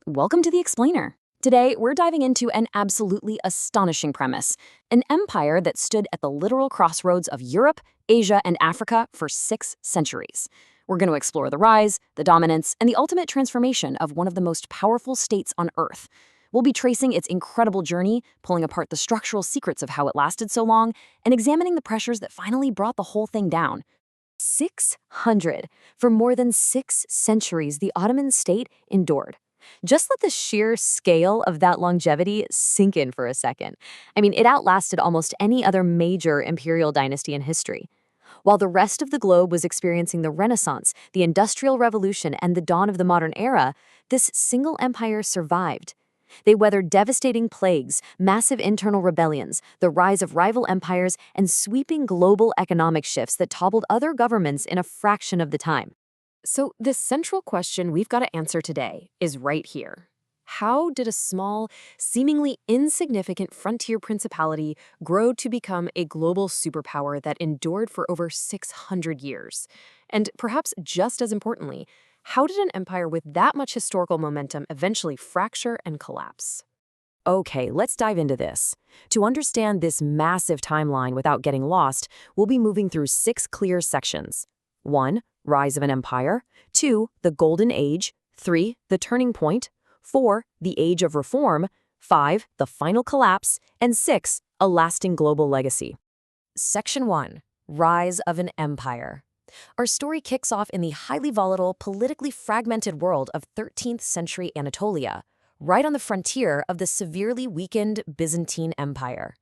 Welcome to the Explainer. Today, we're diving into an absolutely astonishing premise, an empire that stood at the literal crossroads of Europe, Asia, and Africa for 6 centuries. We're going to explore the rise, the dominance, and the ultimate transformation of one of the most powerful states on Earth. We'll be tracing its incredible journey, pulling apart the structural secrets of how it lasted so long, and examining the pressures that finally brought the whole thing down. 600. For more than 6 centuries, the Ottoman state endured. Just let the sheer scale of that longevity sink in for a second. It outlasted almost any other major imperial dynasty in history. While the rest of the globe was experiencing the Renaissance, the Industrial Revolution, and the dawn of the modern era, this single empire survived. They weathered devastating plagues, massive internal rebellions, the rise of rival empires, and sweeping global economic shifts that toppled other governments in a fraction of the time. So the central question we've got to answer today is right here. How did a small, seemingly insignificant frontier principality grow to become a global superpower that endured for over 600 years? And perhaps just as importantly, how did an empire with that much historical momentum eventually fracture and collapse? Okay, let's dive into this. To understand this massive timeline without getting lost, we'll be moving through 6 clear sections. 1. Rise of an empire. 2. The Golden Age. 3. The Turning Point. 4. The Age of Reform. 5. The Final Collapse. And 6. A Lasting Global Legacy. Section 1. Rise of an Empire. Our story kicks off in the highly volatile, politically fragmented world of 13th century Anatolia, right on the frontier of the severely weakened Byzantine Empire.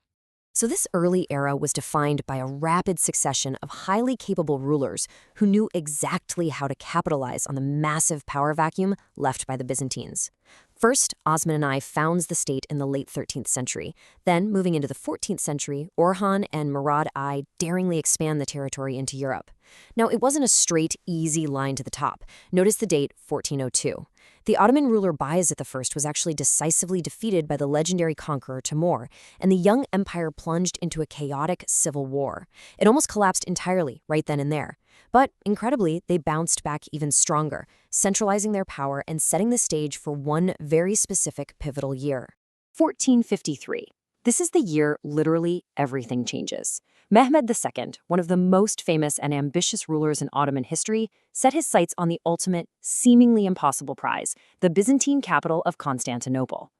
So this early era was defined by a rapid succession of highly capable rulers who knew exactly how to capitalize on the massive power vacuum left by the Byzantines. First, Osman I founds the state in the late 13th century. Then, moving into the 14th century, Orhan and Murad I daringly expand the territory into Europe. Now, it wasn't a straight, easy line to the top. Notice the date, 1402. The Ottoman ruler Bayezid I was actually decisively defeated by the legendary conqueror Timur, and the young empire plunged into a chaotic civil war. It almost collapsed entirely right then and there. But, incredibly, they bounced back even stronger, centralizing their power and setting the stage for one very specific pivotal year. 1453. This is the year literally everything changes. Mehmed II, one of the most famous and ambitious rulers in Ottoman history, set his sights on the ultimate, seemingly impossible prize, the Byzantine capital of Constantinople.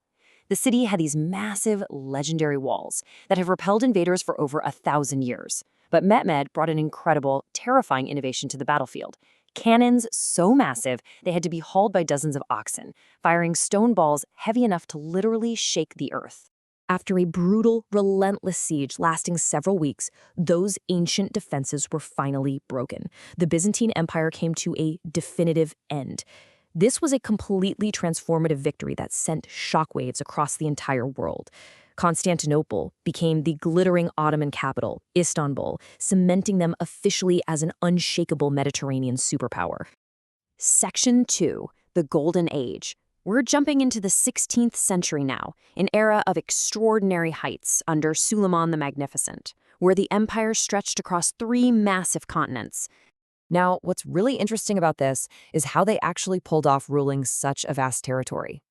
The city had these massive, legendary walls that have repelled invaders for over 1,000 years. But Mehmed brought an incredible, terrifying innovation to the battlefield. Cannons so massive they had to be hauled by dozens of oxen, firing stone balls heavy enough to literally shake the earth. After a brutal, relentless siege lasting several weeks, those ancient defenses were finally broken. The Byzantine Empire came to a definitive end. This was a completely transformative victory that sent shockwaves across the entire world. Constantinople became the glittering Ottoman capital, Istanbul, cementing them officially as an unshakable Mediterranean superpower. Section 2. The Golden Age. We're jumping into the 16th century now, an era of extraordinary heights under Suleiman the Magnificent, where the empire stretched across 3 massive continents. Now, what's really interesting about this is how they actually pulled off ruling such a vast territory.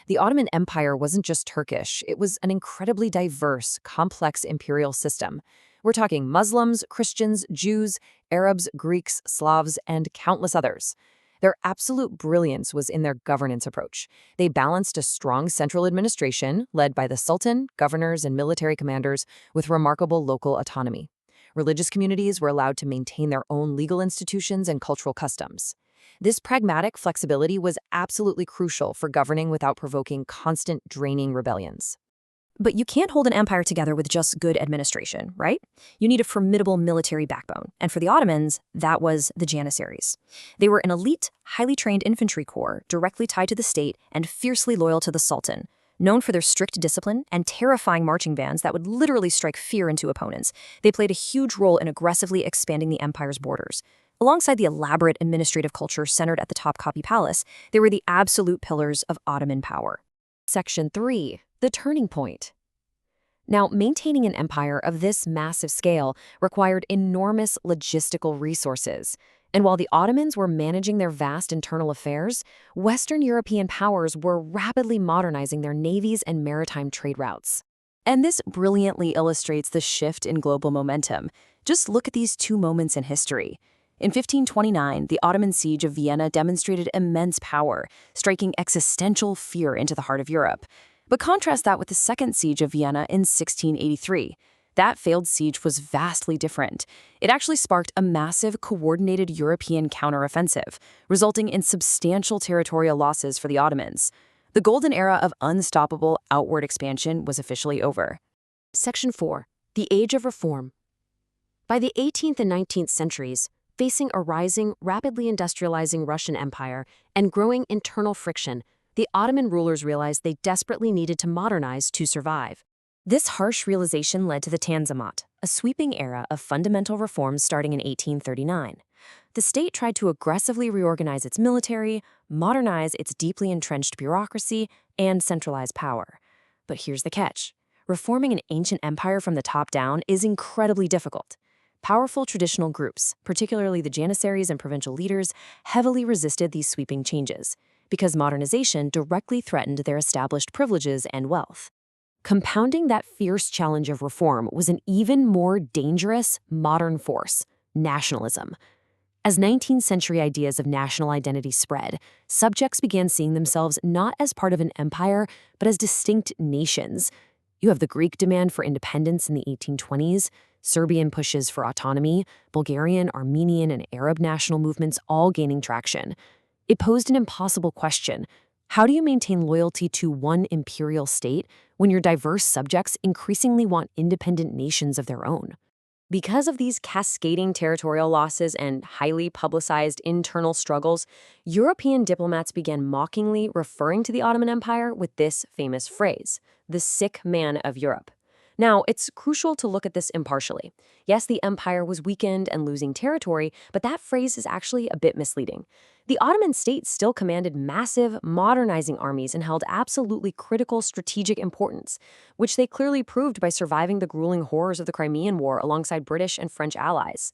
The Ottoman Empire wasn't just Turkish, it was an incredibly diverse, complex imperial system. We're talking Muslims, Christians, Jews, Arabs, Greeks, Slavs, and countless others. Their absolute brilliance was in their governance approach. They balanced a strong central administration, led by the Sultan, governors, and military commanders, with remarkable local autonomy. Religious communities were allowed to maintain their own legal institutions and cultural customs. This pragmatic flexibility was absolutely crucial for governing without provoking constant draining rebellions. But you can't hold an empire together with just good administration, right? You need a formidable military backbone. And for the Ottomans, that was the Janissaries. They were an elite, highly trained infantry corps directly tied to the state and fiercely loyal to the Sultan, known for their strict discipline and terrifying marching bands that would literally strike fear into opponents. They played a huge role in aggressively expanding the empire's borders. Alongside the elaborate administrative culture centered at the Topkapi Palace, they were the absolute pillars of Ottoman power. Section 3. The Turning Point. Now, maintaining an empire of this massive scale required enormous logistical resources. And while the Ottomans were managing their vast internal affairs, Western European powers were rapidly modernizing their navies and maritime trade routes. And this brilliantly illustrates the shift in global momentum. Just look at these two moments in history. In 1529, the Ottoman siege of Vienna demonstrated immense power, striking existential fear into the heart of Europe. But contrast that with the Second Siege of Vienna in 1683. That failed siege was vastly different. It actually sparked a massive, coordinated European counteroffensive, resulting in substantial territorial losses for the Ottomans. The golden era of unstoppable outward expansion was officially over. Section 4. The Age of Reform. By the 18th and 19th centuries, facing a rising, rapidly industrializing Russian Empire and growing internal friction, the Ottoman rulers realized they desperately needed to modernize to survive. This harsh realization led to the Tanzimat, a sweeping era of fundamental reforms starting in 1839. The state tried to aggressively reorganize its military, modernize its deeply entrenched bureaucracy, and centralize power. But here's the catch. Reforming an ancient empire from the top down is incredibly difficult. Powerful traditional groups, particularly the Janissaries and provincial leaders, heavily resisted these sweeping changes, because modernization directly threatened their established privileges and wealth. Compounding that fierce challenge of reform was an even more dangerous modern force: nationalism. As 19th century ideas of national identity spread, subjects began seeing themselves not as part of an empire, but as distinct nations. You have the Greek demand for independence in the 1820s, Serbian pushes for autonomy, Bulgarian, Armenian, and Arab national movements all gaining traction. It posed an impossible question. How do you maintain loyalty to one imperial state when your diverse subjects increasingly want independent nations of their own? Because of these cascading territorial losses and highly publicized internal struggles, European diplomats began mockingly referring to the Ottoman Empire with this famous phrase, the sick man of Europe. Now, it's crucial to look at this impartially. Yes, the empire was weakened and losing territory, but that phrase is actually a bit misleading. The Ottoman state still commanded massive, modernizing armies and held absolutely critical strategic importance, which they clearly proved by surviving the grueling horrors of the Crimean War alongside British and French allies.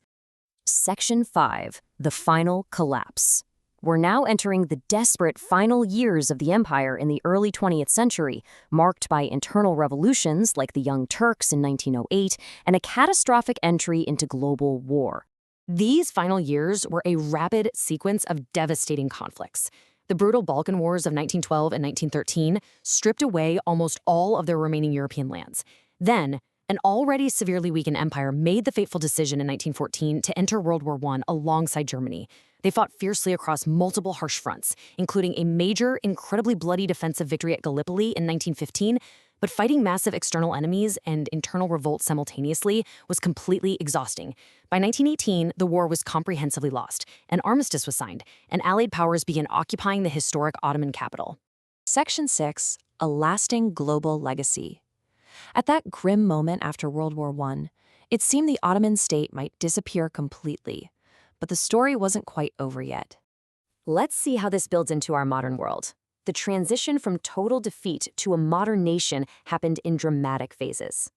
Section 5. The Final Collapse. We're now entering the desperate final years of the empire in the early 20th century, marked by internal revolutions like the Young Turks in 1908 and a catastrophic entry into global war. These final years were a rapid sequence of devastating conflicts. The brutal Balkan Wars of 1912 and 1913 stripped away almost all of their remaining European lands. Then, an already severely weakened empire made the fateful decision in 1914 to enter World War I alongside Germany. They fought fiercely across multiple harsh fronts, including a major, incredibly bloody defensive victory at Gallipoli in 1915, but fighting massive external enemies and internal revolt simultaneously was completely exhausting. By 1918, the war was comprehensively lost. An armistice was signed, and Allied powers began occupying the historic Ottoman capital. Section 6. A Lasting Global Legacy. At that grim moment after World War I, it seemed the Ottoman state might disappear completely. But the story wasn't quite over yet. Let's see how this builds into our modern world. The transition from total defeat to a modern nation happened in dramatic phases.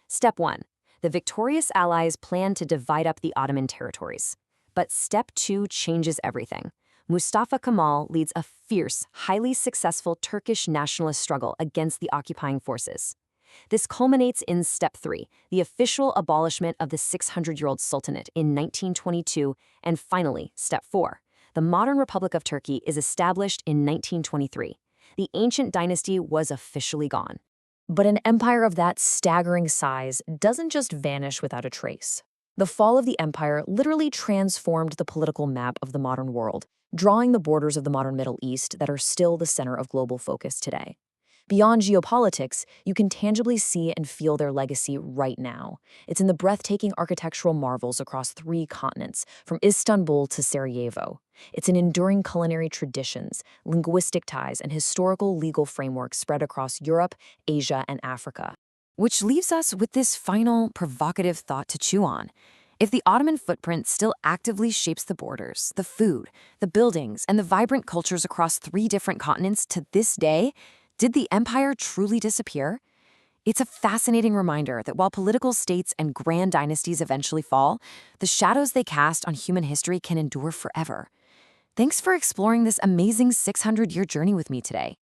Step 1. The victorious allies planned to divide up the Ottoman territories. But Step 2 changes everything. Mustafa Kemal leads a fierce, highly successful Turkish nationalist struggle against the occupying forces. This culminates in Step 3, the official abolishment of the 600-year-old Sultanate in 1922, and finally, Step 4. The modern Republic of Turkey is established in 1923. The ancient dynasty was officially gone. But an empire of that staggering size doesn't just vanish without a trace. The fall of the empire literally transformed the political map of the modern world, drawing the borders of the modern Middle East that are still the center of global focus today. Beyond geopolitics, you can tangibly see and feel their legacy right now. It's in the breathtaking architectural marvels across 3 continents, from Istanbul to Sarajevo. It's in enduring culinary traditions, linguistic ties, and historical legal frameworks spread across Europe, Asia, and Africa. Which leaves us with this final, provocative thought to chew on. If the Ottoman footprint still actively shapes the borders, the food, the buildings, and the vibrant cultures across 3 different continents to this day, did the empire truly disappear? It's a fascinating reminder that while political states and grand dynasties eventually fall, the shadows they cast on human history can endure forever. Thanks for exploring this amazing 600-year journey with me today.